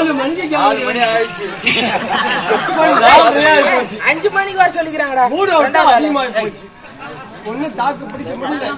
4 மணிக்கு 4 மணி ஆயிடுச்சு. 5 மணிக்கு வர சொல்லிக்கிறாங்கடா. மூடு விட்டா அதிகமா போச்சு. ஒண்ணு தாக்கு பிடிக்க முடியல.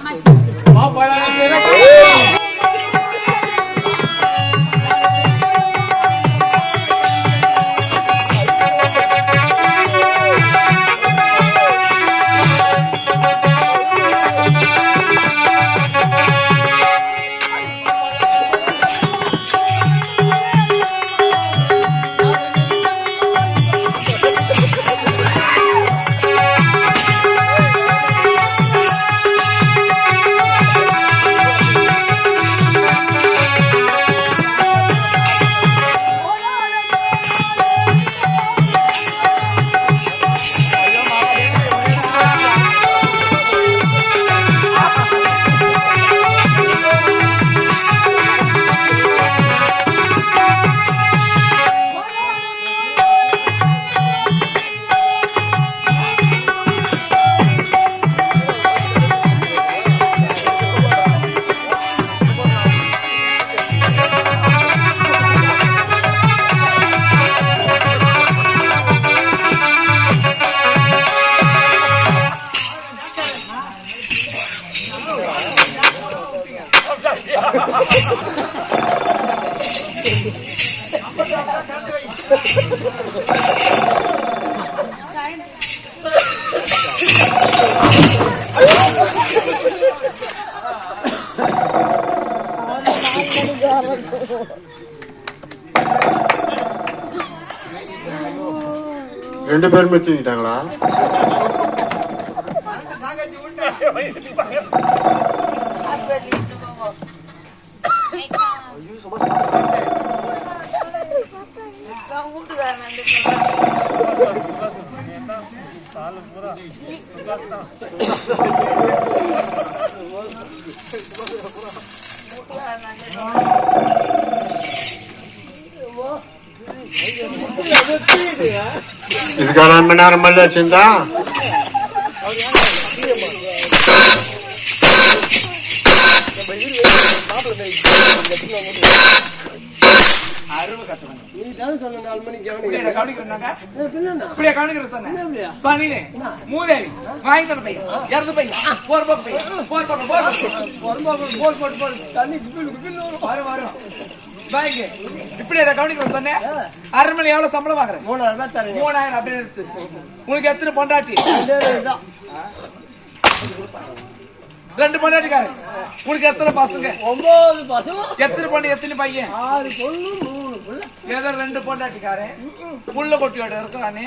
ரெண்டு பேருமே தூங்கிட்டாங்களா? இதுக்கான 2 மணி நேரம் மல்ல வச்சிருந்தா இப்படி கவனிக்கிறேன் சொன்னேன். அரண்மனை எவ்வளவு சம்பளம் வாங்குறேன்? 3000 அப்படின்னு எடுத்து. உங்களுக்கு எத்தனை பொண்டாட்டி? 2 பொண்டாட்டிக்காரன். உங்களுக்கு எத்தனை பசங்க? 9 பசங்க. எத்தனை பொண்ணு எத்தனை பையன்? 6 பொண்ணு 3 புள்ள. ஏதோ 2 பொண்டாட்டிக்காரன் புள்ள கொட்டியோட இருக்கிறானே,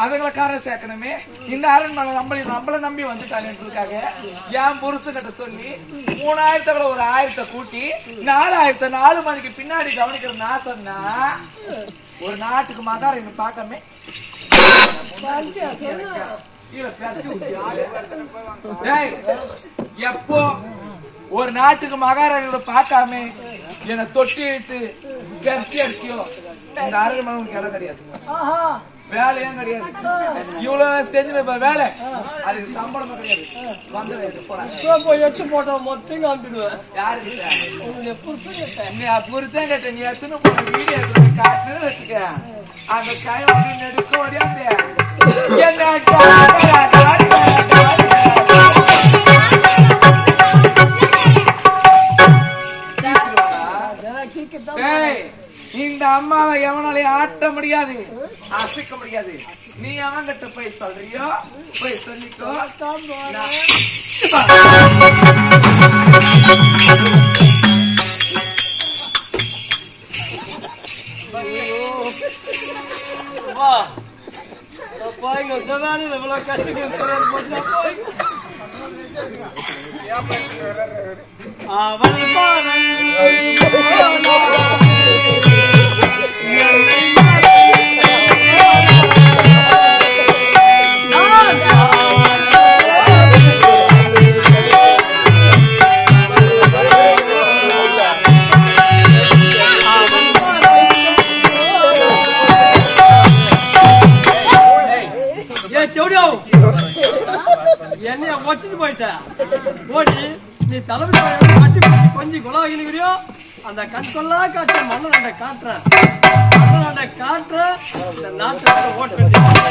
அதுங்களை காரை சேர்க்கணுமே. இந்த அரண்மனை நம்மள நம்பி வந்துட்டாங்க. என் புருஷன்கிட்ட சொல்லி 3000 ஒரு 1000 கூட்டி 4000 4 மணிக்கு பின்னாடி கவனிக்கிற நான் சொன்னா ஒரு நாட்டுக்கு மகார இங்க பார்க்காம எப்போ ஒரு நாட்டுக்கு மகாராணியோட பார்க்காம என்னை தொட்டி இழுத்து கட்டி அடிச்சியோ இந்த அரண்மனை உனக்கு இடம் கிடையாது, வேலையும் கிடையாது. இவ்வளவு செஞ்சு வேலை அதுக்கு சம்பளமும் கிடையாது. வந்து போட்ட மொத்தம் காமிடுவேன். யாருக்கு புரிச்சேன் கேட்ட நீ எத்தனை வீடியோ காட்டுன்னு வச்சுக்க. அந்த கையம் அப்படின்னு எடுக்க ஓடியாந்து இந்த அம்மாவை எவனாலையும் ஆட்ட முடியாது, அசைக்க முடியாது. நீ அவன்கிட்ட போய் சொல்றியோ போய் சொல்லிக்கோ. என்னைய வச்சுட்டு போயிட்ட ஓடி நீ தலைமை கட்டி கொஞ்சம் குழாகிறியோ அந்த கண் கொள்ளா காட்சி மண்ணை காட்டுறேன். காட்டுற இந்த நாட்டை ஓட்ட